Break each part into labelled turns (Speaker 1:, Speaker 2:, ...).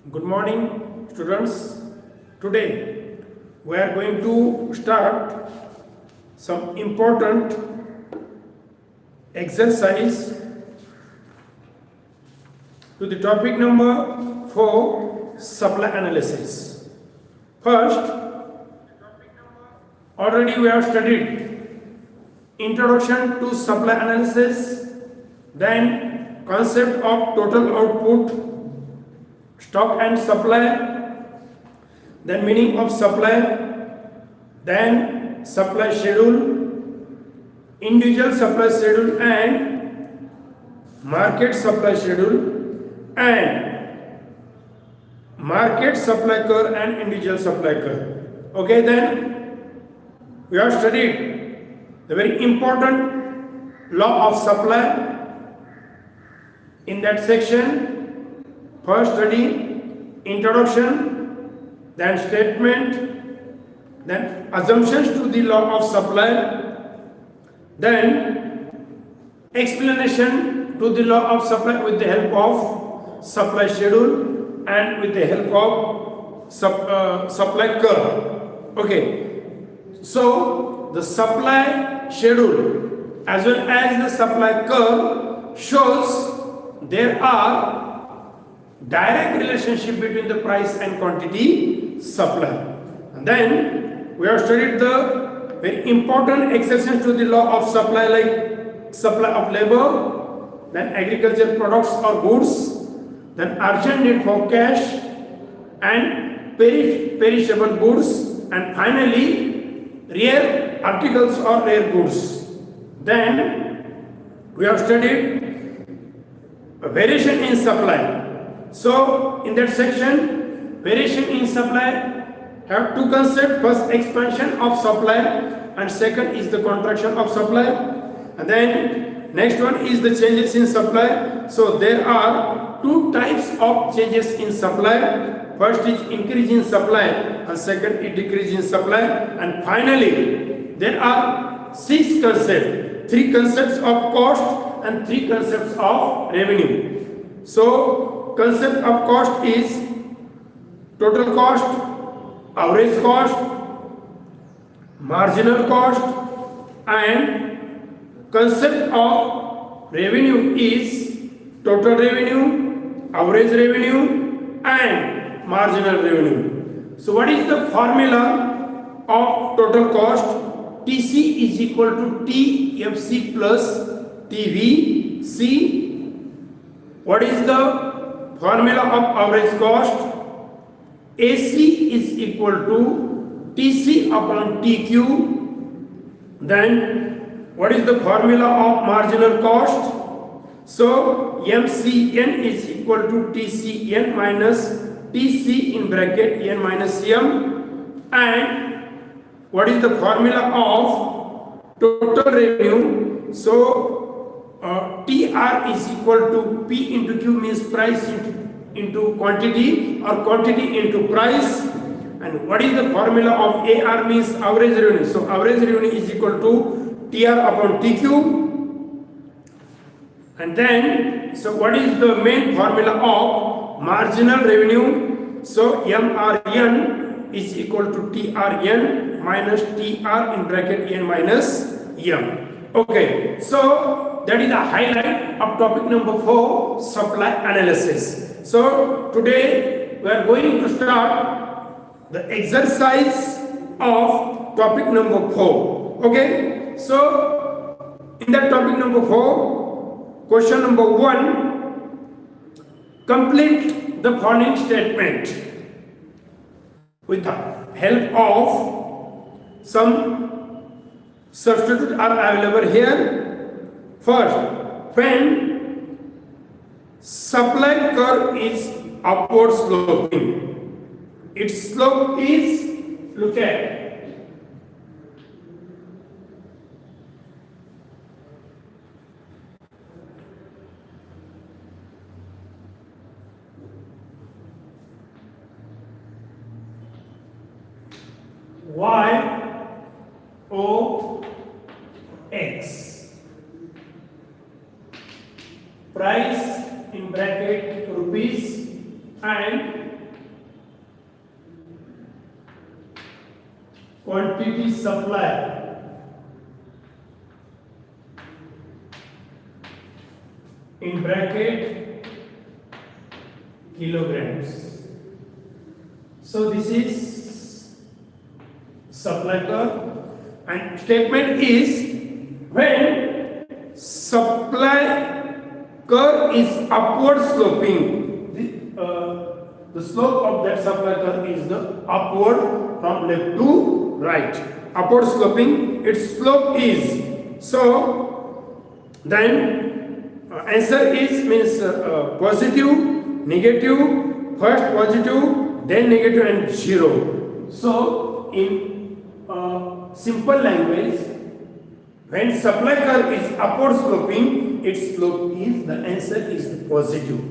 Speaker 1: Good morning, students. Today we are going to start some important exercise to the topic number 4, supply analysis. First, already we have studied introduction to supply analysis, then concept of total output, stock and supply, then meaning of supply, then supply schedule, individual supply schedule and market supply schedule, and market supply curve and individual supply curve. Okay, then we have studied the very important law of supply. In that section, first study introduction, then statement, then assumptions to the law of supply, then explanation to the law of supply with the help of supply schedule and with the help of supply curve. Okay, so the supply schedule as well as the supply curve shows there are direct relationship between the price and quantity supply. And then we have studied the very important exceptions to the law of supply, like supply of labor, then agricultural products or goods, then urgent need for cash and perishable goods, and finally rare articles or rare goods. Then we have studied variation in supply. So in that section, variation in supply have two concepts. First, expansion of supply, and second is the contraction of supply. And then next one is the changes in supply. So there are two types of changes in supply. First is increase in supply and second is decrease in supply. And finally, there are 6 concepts, 3 concepts of cost and 3 concepts of revenue. So concept of cost is total cost, average cost, marginal cost, and concept of revenue is total revenue, average revenue, and marginal revenue. So what is the formula of total cost? TC is equal to TFC plus TVC. What is the formula of average cost? AC is equal to TC upon TQ. Then what is the formula of marginal cost? So MCN is equal to TCN minus TC in bracket N minus M. And what is the formula of total revenue? So TR is equal to P into Q, means price into quantity or quantity into price. And what is the formula of AR, means average revenue? So average revenue is equal to TR upon TQ. And then, so what is the main formula of marginal revenue? So MRN is equal to TRN minus TR in bracket N minus M. Okay, so that is the highlight of topic number 4, supply analysis. So today we are going to start the exercise of topic number 4. Okay, so in that topic number 4, question number 1, complete the following statement with the help of some substitutes are available here. First, when supply curve is upward sloping, its slope is, look at, YOX, price in bracket rupees and quantity supply in bracket kilograms. So this is supply curve, and statement is when supply curve is upward sloping, the slope of that supply curve is the upward from left to right. Upward sloping, its slope is. So then answer is means positive, negative, first positive, then negative and zero. So in simple language, when supply curve is upward sloping, its slope is, the answer is positive,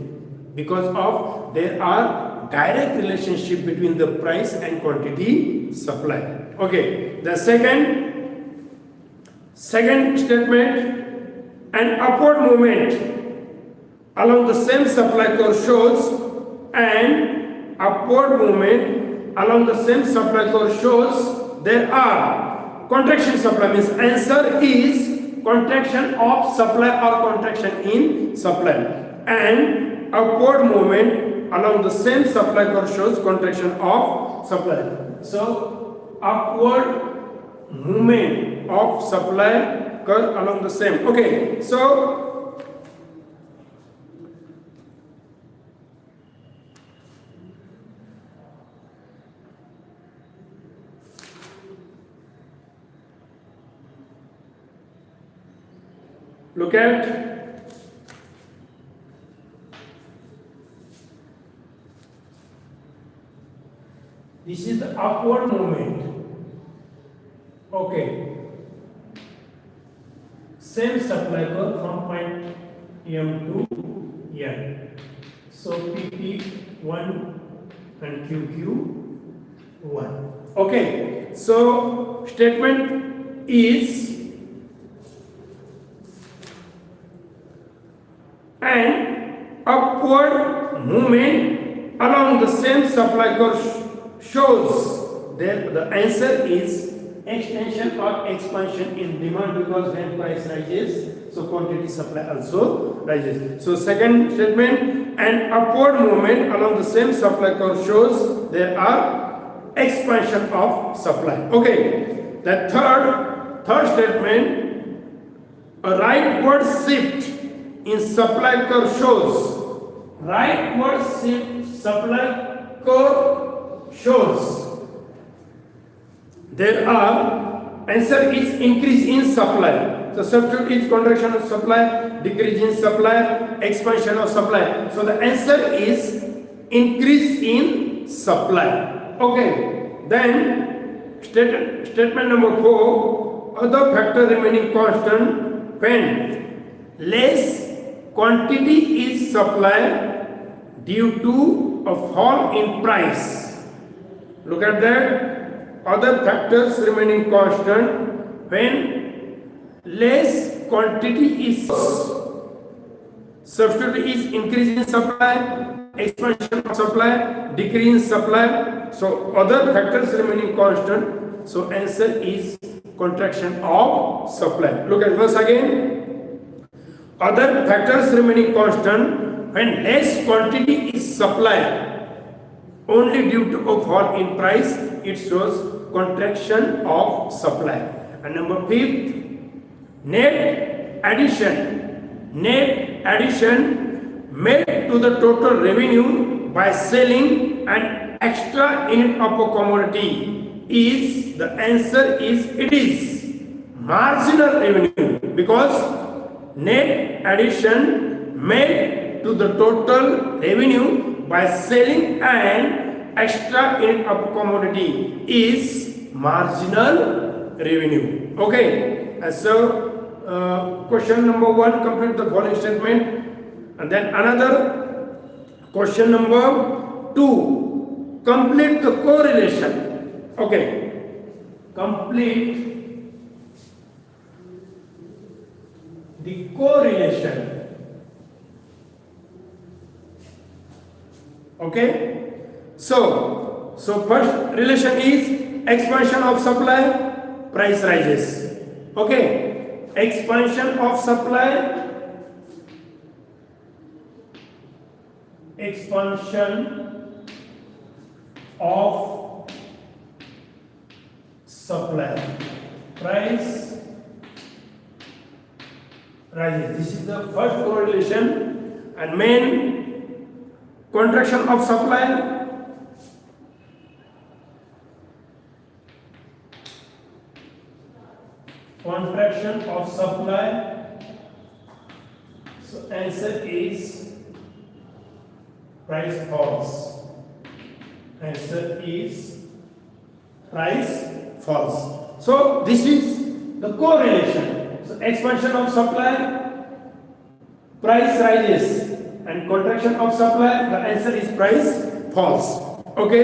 Speaker 1: because of there are direct relationship between the price and quantity supply. Okay, the second statement, an upward movement along the same supply curve shows, and upward movement along the same supply curve shows there are contraction supply, means answer is contraction of supply or contraction in supply, and upward movement along the same supply curve shows contraction of supply. So upward movement of supply curve along the same. Okay, so look at this is the upward movement. Okay. Same supply curve from point M to N. So PP1 and QQ1. Okay. So statement is an upward movement along the same supply curve shows that the answer is extension or expansion in demand, because when price rises, so quantity supply also rises. So second statement, an upward movement along the same supply curve shows there are expansion of supply. Okay, the third statement, a rightward shift in supply curve shows, rightward shift supply curve shows there are, answer is increase in supply. So substitute is contraction of supply, decrease in supply, expansion of supply. So the answer is increase in supply. Okay, then statement number 4, other factor remaining constant when less quantity is supplied due to a fall in price. Look at that. Other factors remaining constant when less quantity is, substitute is increase in supply, expansion of supply, decrease in supply. So other factors remaining constant. So answer is contraction of supply. Look at verse again. Other factors remaining constant when less quantity is supplied only due to a fall in price, it shows contraction of supply. And number 5, net addition made to the total revenue by selling an extra unit of a commodity is, the answer is, it is marginal revenue, because net addition made to the total revenue by selling an extra unit of commodity is marginal revenue. Okay, and so question number 1, complete the following statement, and then another question number 2, complete the correlation. Okay, complete the correlation. Okay, so first relation is expansion of supply, price rises. Okay, expansion of supply, expansion of supply, price rises. This is the first correlation. And main contraction of supply, contraction of supply. So answer is price falls. Answer is price falls. So this is the correlation. So expansion of supply, price rises, and contraction of supply, the answer is price falls. Okay.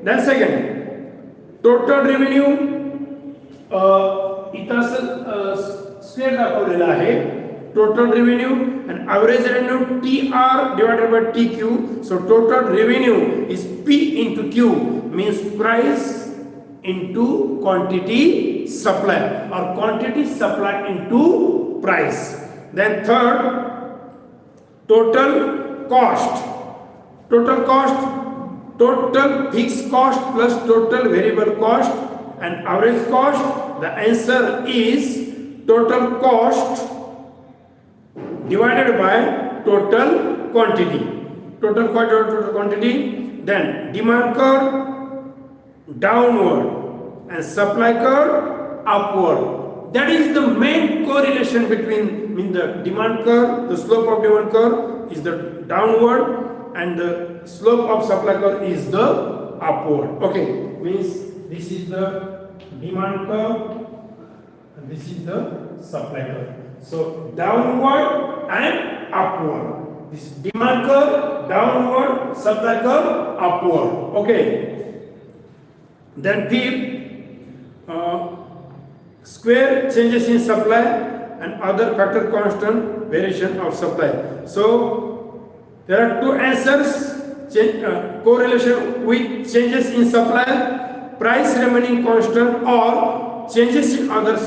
Speaker 1: Then second, total revenue इथं square दाखवलेला आहे. Total revenue and average revenue TR divided by TQ. So total revenue is P into Q, means price into quantity supply, or quantity supply into price. Then third, total cost. Total cost, total fixed cost plus total variable cost and average cost. The answer is total cost divided by total quantity. Total cost divided by total quantity. Then demand curve downward and supply curve upward. That is the main correlation between the demand curve. The slope of demand curve is the downward and the slope of supply curve is the upward. Okay, means this is the demand curve and this is the supply curve. So downward and upward. This demand curve downward, supply curve upward. Okay. Then fifth, square changes in supply and other factor constant variation of supply. So there are two answers. Correlation with changes in supply, price remaining constant, or changes in other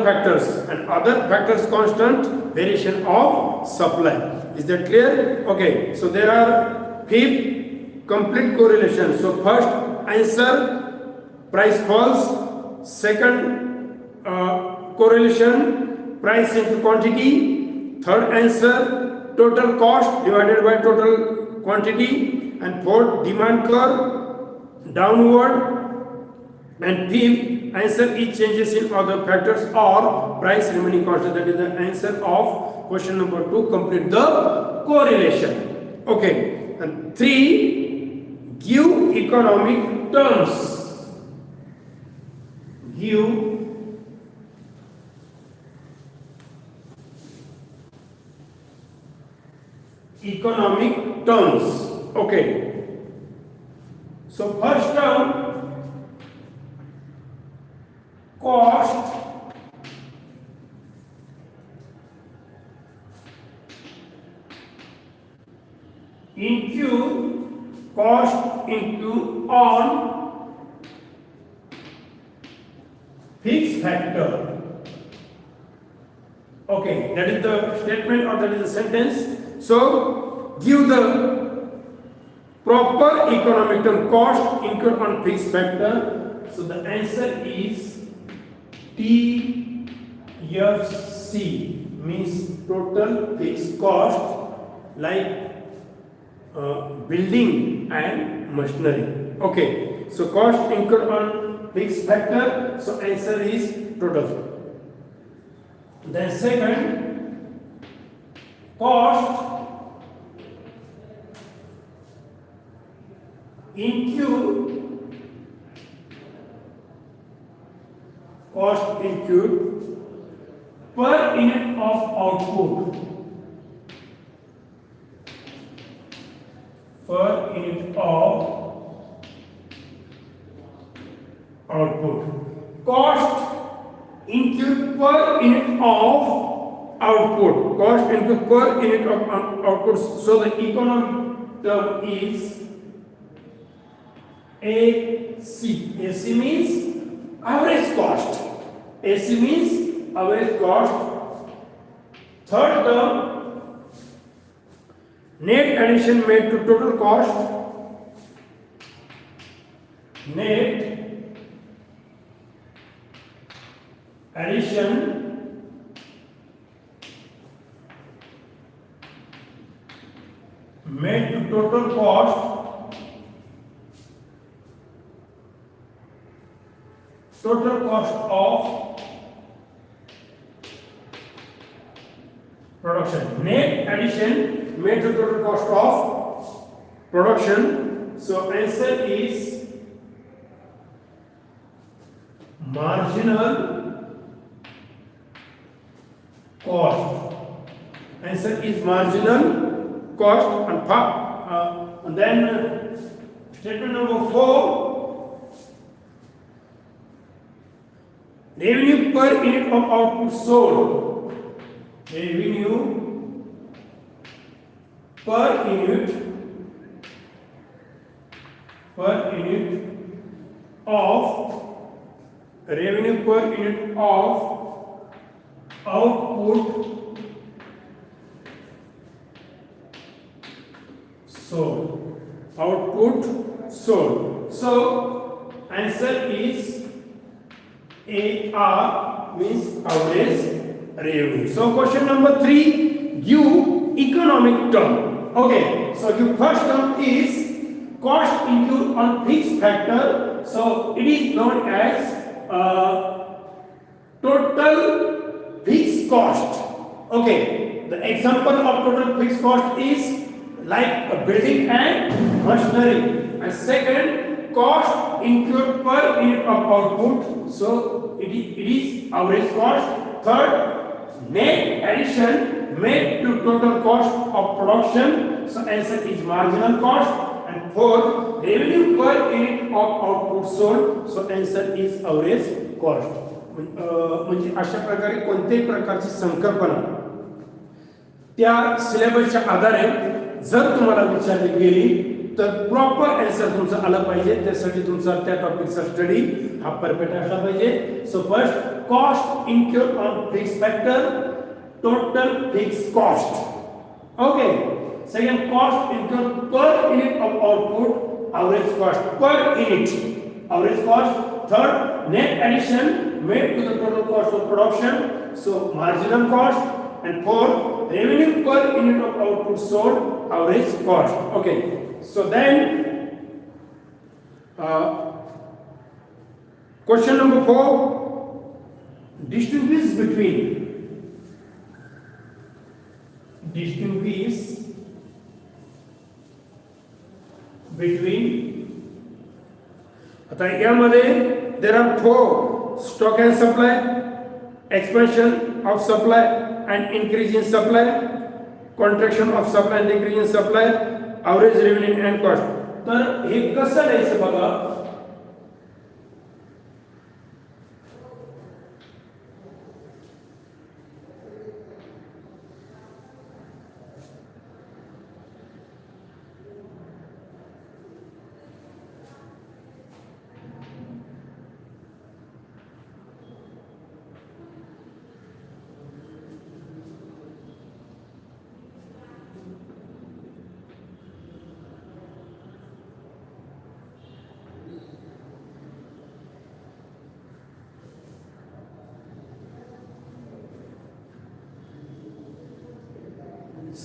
Speaker 1: factors, and other factors constant, variation of supply. Is that clear? Okay, so there are fifth complete correlation. So first answer, price falls. Second correlation, price into quantity. Third answer, total cost divided by total quantity. And fourth, demand curve downward. And fifth answer is changes in other factors or price remaining constant. That is the answer of question number 2. Complete the correlation. Okay. And 3, give economic terms. Give economic terms. Okay. So first term, cost into cost into on fixed factor. Okay, that is the statement or that is the sentence. So give the proper economic term, cost incurred on fixed factor. So the answer is TFC, means total fixed cost, like building and machinery. Okay, so cost incurred on fixed factor. So answer is total. Then second, cost incurred, cost incurred per unit of output, per unit of output. Cost incurred per unit of output, cost incurred per unit of output. So the economic term is AC. AC means average cost. AC means average cost. Third term, net addition made to total cost. Net addition made to total cost. Total cost of production. Net addition made to total cost of production. So answer is marginal cost. Answer is marginal cost. And then statement number 4. Revenue per unit of output sold. Revenue per unit of output sold. Output sold. So answer is AR means average revenue. So question number 3, give economic term. Okay, so the first term is cost incurred on fixed factor. So it is known as total fixed cost. Okay, the example of total fixed cost is like a building and machinery. And second, cost incurred per unit of output. So it is average cost. Third, net addition made to total cost of production. So answer is marginal cost. And fourth, revenue per unit of output sold. So answer is average cost. म्हणजे अशा प्रकारे कोणत्याही प्रकारची संकल्पना त्या सिलेबसच्या आधारे जर तुम्हाला विचारली गेली तर प्रॉपर आन्सर तुमचा आला पाहिजे. त्यासाठी तुमचा त्या टॉपिकचा स्टडी हा परफेक्ट असला पाहिजे. So first, cost incurred on fixed factor, total fixed cost. Okay. Second, cost incurred per unit of output, average cost per unit, average cost. Third, net addition made to the total cost of production, so marginal cost. And fourth, revenue per unit of output sold, average cost. Okay. So then, question number 4, distinguish between आता यामध्ये there are 4, stock and supply, expansion of supply and increase in supply, contraction of supply and decrease in supply, average revenue and cost. तर हे कसं लिहायचं बघा.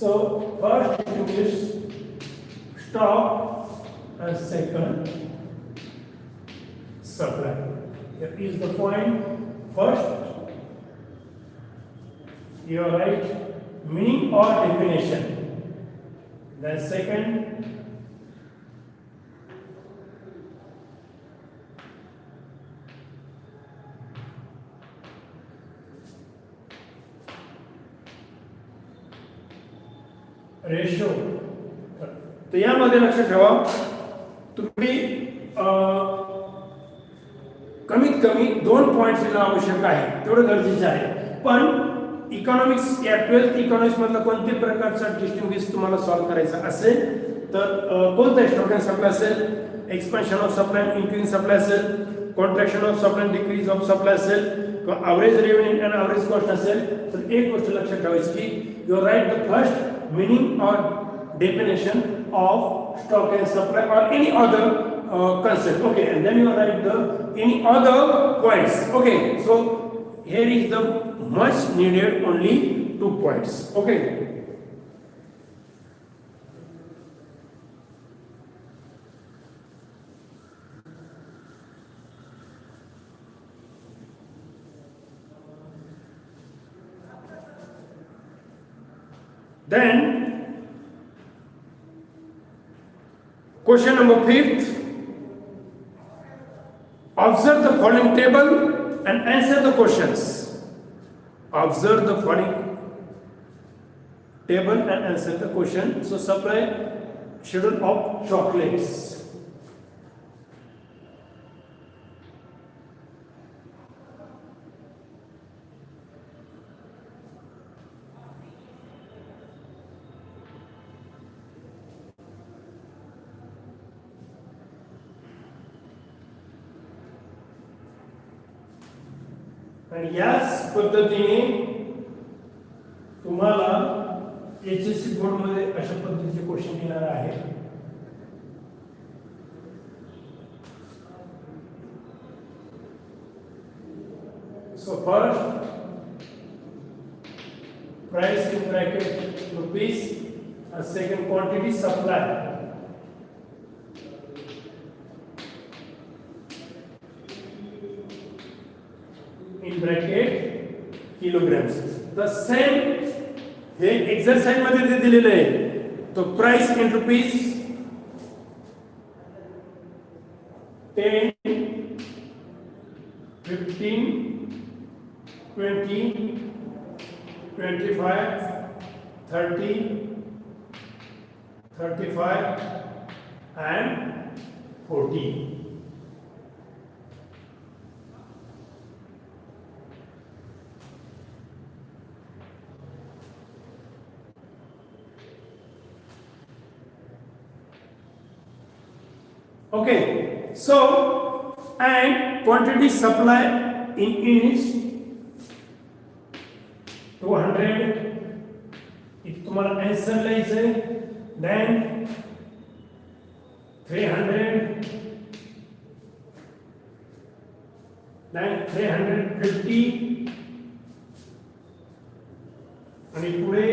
Speaker 1: So first is stock and second supply. Here is the point. First, you are right, meaning or definition. Then second, ratio. तर यामध्ये लक्षात ठेवा, तुम्ही कमीत कमी 2 पॉइंट्स लिहिणं आवश्यक आहे, तेवढं गरजेचं आहे. पण इकॉनॉमिक्स या 12th इकॉनॉमिक्स मधला कोणत्याही प्रकारचा डिस्टिंग्विश तुम्हाला सॉल्व्ह करायचा असेल तर कोणतं स्टॉक अँड सप्लाय असेल? Expansion of supply, increase supply असेल, contraction of supply, decrease of supply असेल, average revenue and average cost असेल. तर एक गोष्ट लक्षात ठेवायची की you write the first meaning or definition of stock and supply or any other concept, okay, and then you write the any other points, okay. So here is the much needed only 2 points, okay. Then question number 5th, observe the following table and answer the questions. Observe the following table and answer the question. So supply schedule of chocolates. आणि याच पद्धतीने तुम्हाला HSC board मध्ये अशा पद्धतीचे question येणार आहे. So first, price in bracket rupees, and second quantity supply. In bracket kilograms. The same हे एक्सरसाइज मध्ये ते दिलेलं आहे. तो price in rupees 10, 15, 20, 25, 30, 35 and 40. Okay, so and quantity supply in units 200. if तुम्हाला आंसर लिहायचं आहे, then 300, then 350 आणि पुढे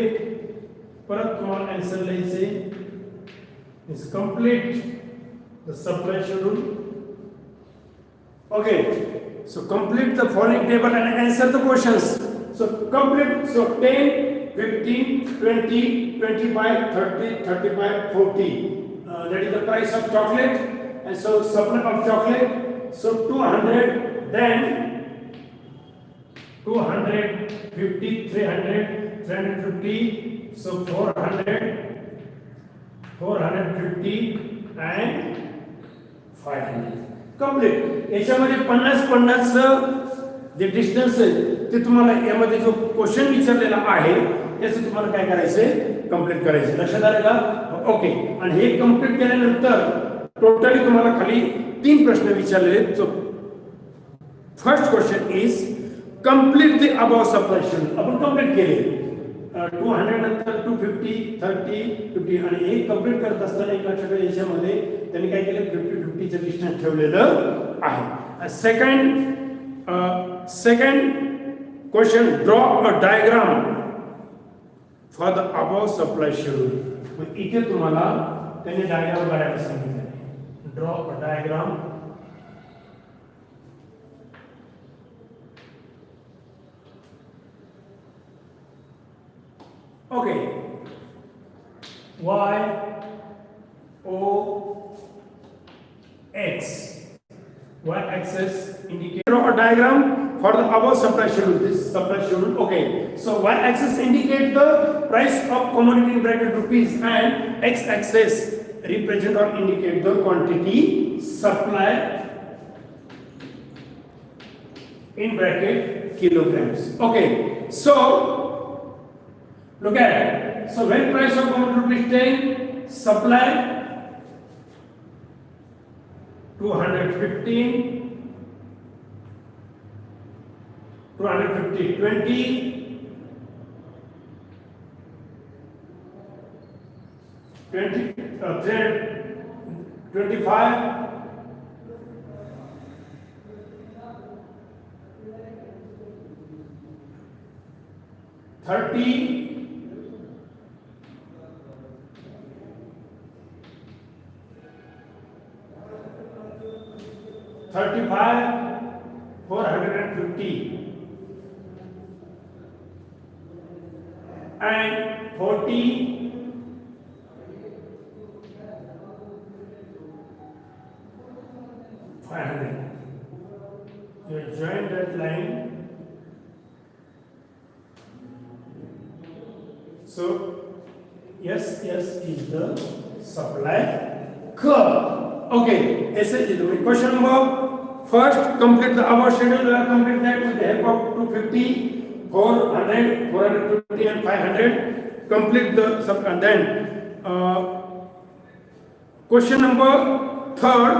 Speaker 1: परत तुम्हाला आंसर लिहायचं आहे. is complete the supply schedule. Okay, so complete the following table and answer the questions. So complete, so 10, 15, 20, 25, 30, 35, 40. That is the price of chocolate, and so supply of chocolate. So 200, then 250, 300, 350, so 400, 450 and 500. Complete. याच्यामध्ये 50 जे distance आहे ते तुम्हाला यामध्ये जो question विचारलेला आहे त्याचं तुम्हाला काय करायचंय, कंप्लीट करायचं. लक्षात आलं का? ओके. आणि हे कंप्लीट केल्यानंतर टोटली तुम्हाला खाली 3 प्रश्न विचारलेले आहेत. So first question is complete the above supply schedule. आपण कंप्लीट केले 200 नंतर 250, 30, 50 आणि हे कंप्लीट करत असताना एक लक्षात याच्यामध्ये त्यांनी काय केलं, 50-50 चं डिस्टन्स ठेवलेलं आहे. Second question, draw a diagram for the above supply schedule. मग इथे तुम्हाला त्यांनी डायग्राम काढायला सांगितलं आहे. Draw a diagram okay, y o x, y axis indicate, draw a diagram for the above supply schedule. This supply schedule, okay. So y axis indicate the price of commodity in bracket rupees and x axis represent or indicate the quantity supply in bracket kilograms. Okay, so look at it. So when price of commodity rupees 10, supply 215, 250, 20, 20, 25, 30, 35, 450, and 40, 500. You join that line. So yes is the supply curve. Okay, question number first, complete the above schedule. We have completed that with the help of 250, 400, 420 and 500. Complete the sub and then question number third,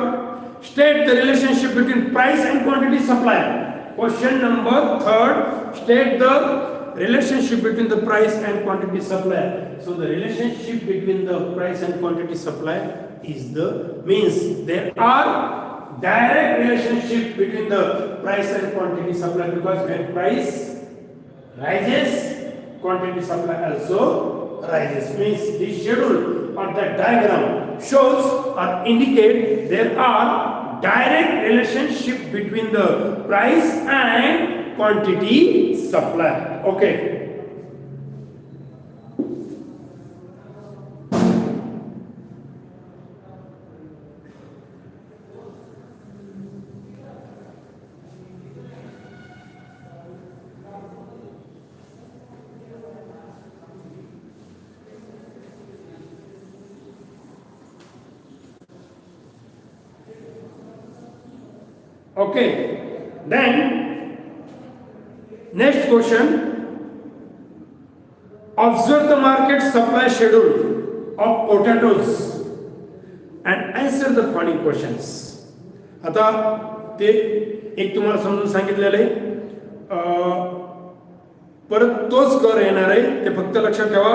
Speaker 1: state the relationship between price and quantity supply. Question number third, state the relationship between the price and quantity supply. So the relationship between the price and quantity supply is means there are direct relationship between the price and quantity supply, because when price rises, quantity supply also rises. Means this schedule or that diagram shows or indicate there are direct relationship between the price and quantity supply. Okay. Okay, then next question, observe the market supply schedule of potatoes and answer the following questions. आता ते एक तुम्हाला समजून सांगितलेलं आहे, परत तोच कर येणार आहे, ते फक्त लक्षात ठेवा.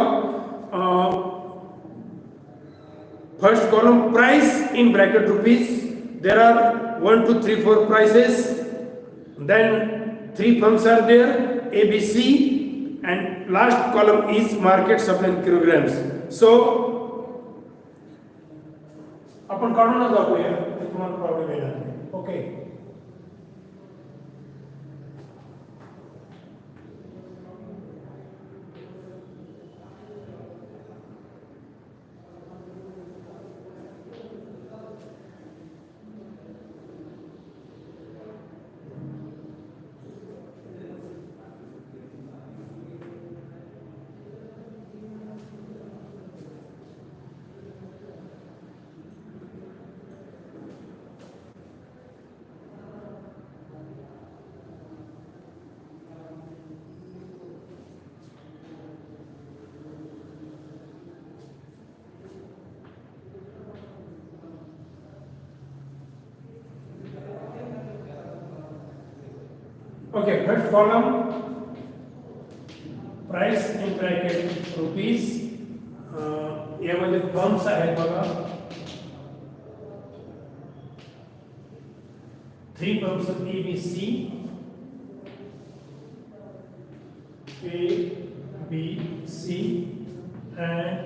Speaker 1: First column price in bracket rupees, there are 1 2 3 4 prices, then 3 firms are there, A B C, and last column is market supply in kilograms. So आपण काढूनच दाखवूया, ते तुम्हाला प्रॉब्लेम येणार नाही. Okay, okay, first column price in bracket rupees, यामध्ये firms आहेत बघा, 3 firms of A B C, and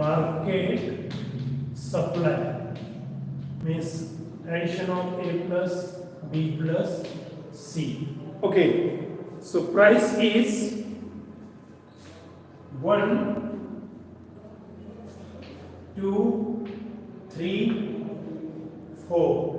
Speaker 1: market supply means addition of A plus B plus C. Okay, so price is 1 2 3 4.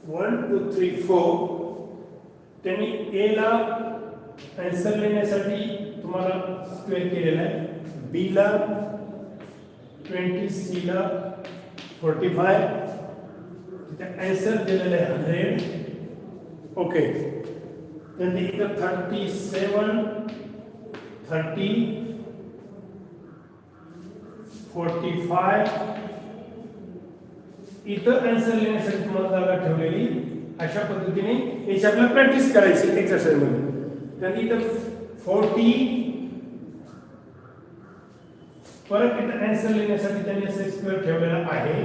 Speaker 1: One, two, three, four. त्यांनी ए ला answer लेण्यासाठी तुम्हाला square केलेला आहे, B ला 20C ला 45, तिथे answer दिलेले आहे 100. ओके, then इथं 37, 30, 45 इथं answer लिहिण्यासाठी तुम्हाला जागा ठेवलेली. अशा पद्धतीने याची आपल्याला प्रॅक्टिस करायची एक्सरसाइज मध्ये. तर इथं 40 परत इथं आन्सर लिहिण्यासाठी त्यांनी असं स्क्वेअर ठेवलेला आहे.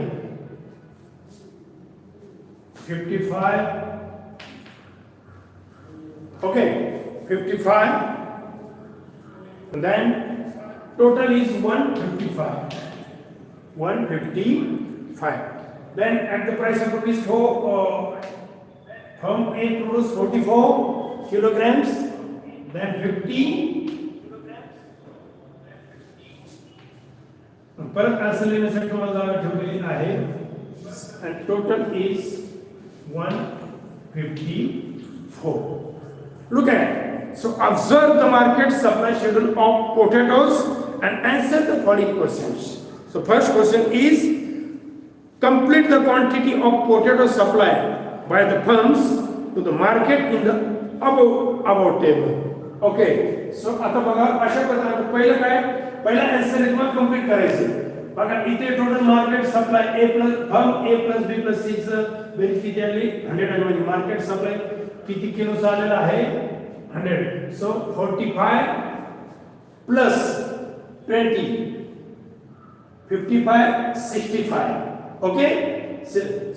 Speaker 1: 55 okay, 55 and then total is 155. Then at the price of rupees 4, firm A produced 44 kilograms, then 50. परत आन्सर लिहिण्यासाठी तुम्हाला जागा ठेवलेली आहे. and total is 154. Look at it. So observe the market supply schedule of potatoes and answer the following questions. So first question is, complete the quantity of potato supply by the firms to the market in the above table. Okay, so आता बघा अशा प्रकारे पहिलं काय, पहिला answer तुम्हाला complete करायचं. बघा इथे total market supply A plus firm A plus B plus C चं बेरीज किती आली 100 आहे. म्हणजे मार्केट सप्लाय किती किलो आलेला आहे 100. सो 45 plus 20 55 65. Okay,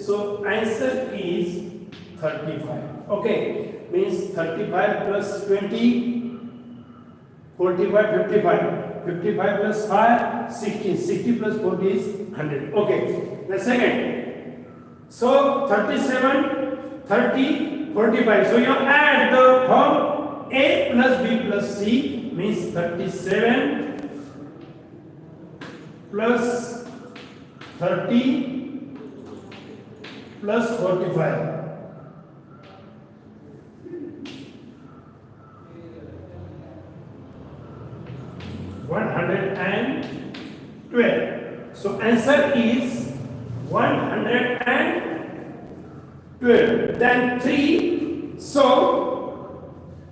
Speaker 1: so answer is 35. Okay, means 35 plus 20 45 55 55 plus 5 60 60 plus 40 is 100. Okay, the second, so 37 30 45. So you add the firm A plus B plus C means 37 plus 30 plus 45. 112. So answer is 112. Then 3. So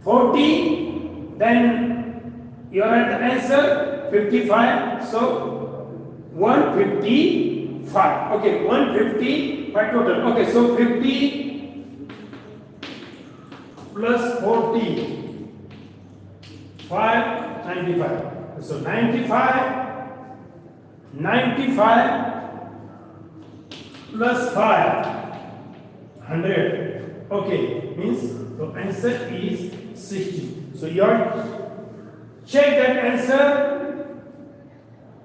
Speaker 1: 40. Then you are at the answer 55. So 155. Okay, 155 total. Okay, so 50 plus 40 595. So 95 plus 5 100. Okay, means the answer is 60. So you check that answer.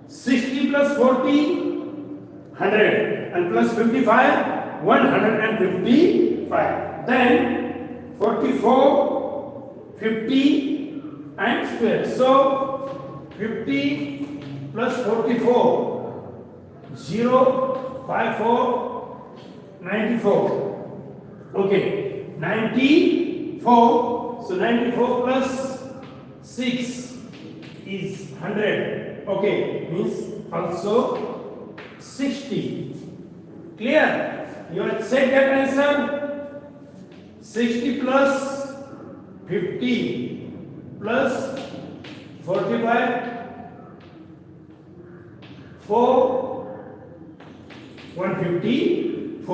Speaker 1: 60 plus 40 100 and plus 55 155. Then 44 50 and square. So 50 plus 44 0 54 94. Okay, 94. So 94 plus 6 is 100. Okay, means also 60. Clear? You have checked that answer. 60 plus 50 plus 45 4 154.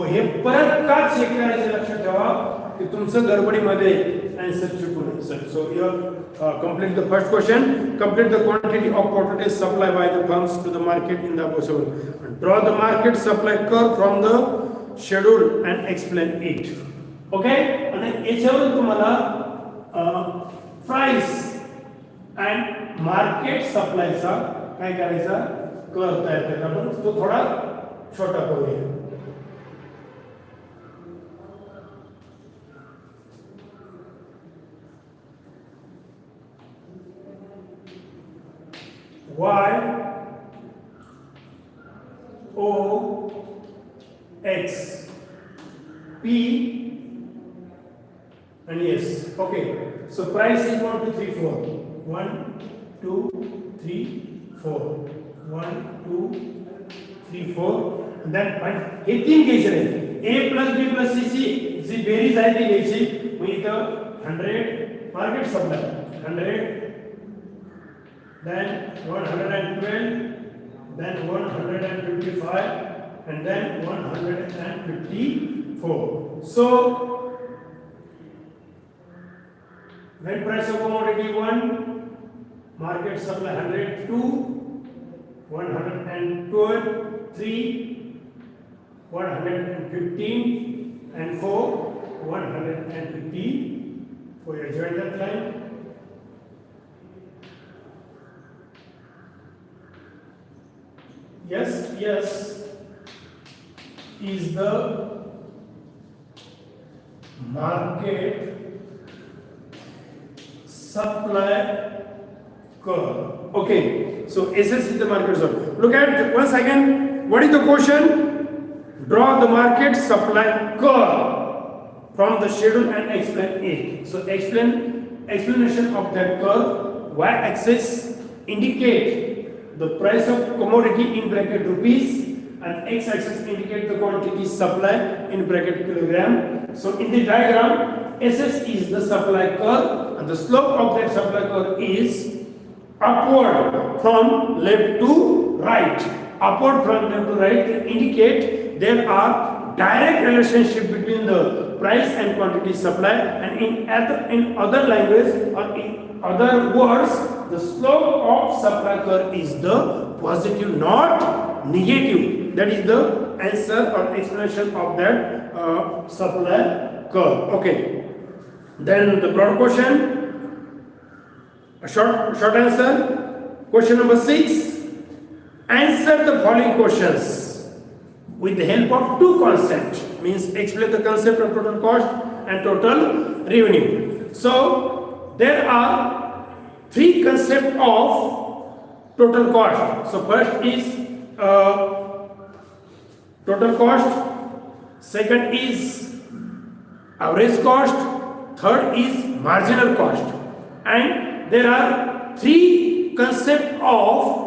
Speaker 1: हे परत का check करायचे लक्षात ठेवा की तुमचं गडबडीमध्ये answer चुकू नये. So you complete the first question. Complete the quantity of potato supply by the firms to the market in the above table. Draw the market supply curve from the schedule and explain it. Okay, आणि याच्यावरून तुम्हाला price and market सप्लायचा काय करायचा curve तयार करायचा. आपण तो थोडा छोटा करूया. Y O X P and S. Okay, so price is 1 2 3 4 1 2 3 4 1 2 3 4 and then हे तीन घ्यायचे नाही a plus b plus c ची जी बेरीज आहे ती घ्यायची मग इथं 100 market supply 100 then 112 then 155 and then 154 so when price of commodity 1 market supply 102 112 3 115 and 4 150 for your join that line yes is the market supply curve. Okay, so SS is the market supply. Look at once again. What is the question? Draw the market supply curve from the schedule and explain it. So explanation of that curve. Y-axis indicate the price of commodity in bracket rupees, and x-axis indicate the quantity supply in bracket kilogram. So in the diagram, SS is the supply curve, and the slope of that supply curve is upward from left to right. Upward from left to right indicate there are direct relationship between the price and quantity supply, and in other language or in other words, the slope of supply curve is the positive, not negative. That is the answer or explanation of that supply curve. Okay. Then the broad question, a short answer. Question number 6. Answer the following questions with the help of two concepts. Means explain the concept of total cost and total revenue. So there are three concepts of total cost. So first is total cost, second is average cost, third is marginal cost, and there are three concepts of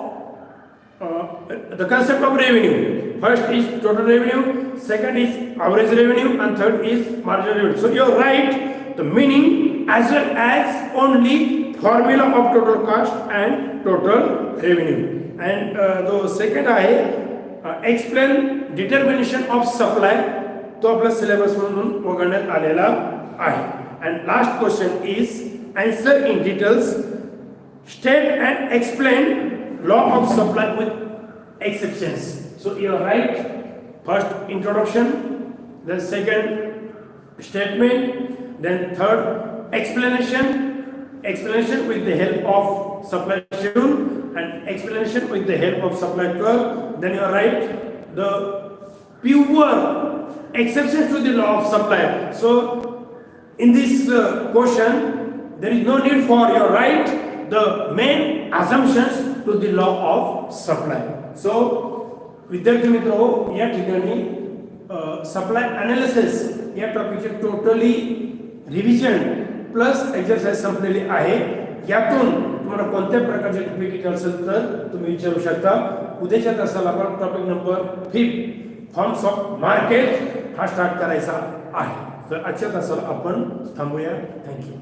Speaker 1: the concept of revenue. First is total revenue, second is average revenue, and third is marginal revenue. So you write the meaning as well as only formula of total cost and total revenue. And the second आहे explain determination of supply, तो आपला syllabus म्हणून वगळण्यात आलेला आहे. And last question is answer in details, state and explain law of supply with exceptions. So you are right. First introduction, then second statement, then third explanation with the help of supply schedule, and explanation with the help of supply curve. Then you are right. The pure exceptions to the law of supply. So in this question, there is no need for your right the main assumptions to the law of supply. So विद्यार्थी मित्रो, या ठिकाणी supply analysis या टॉपिकचे totally revision plus exercise संपलेली आहे. यातून तुम्हाला कोणत्या प्रकारचे डिफिकल्टी असेल तर तुम्ही विचारू शकता. उद्याच्या तासाला आपण topic number 5 forms of market हा स्टार्ट करायचा आहे. तर आजच्या तासाला आपण थांबूया. थँक्यू.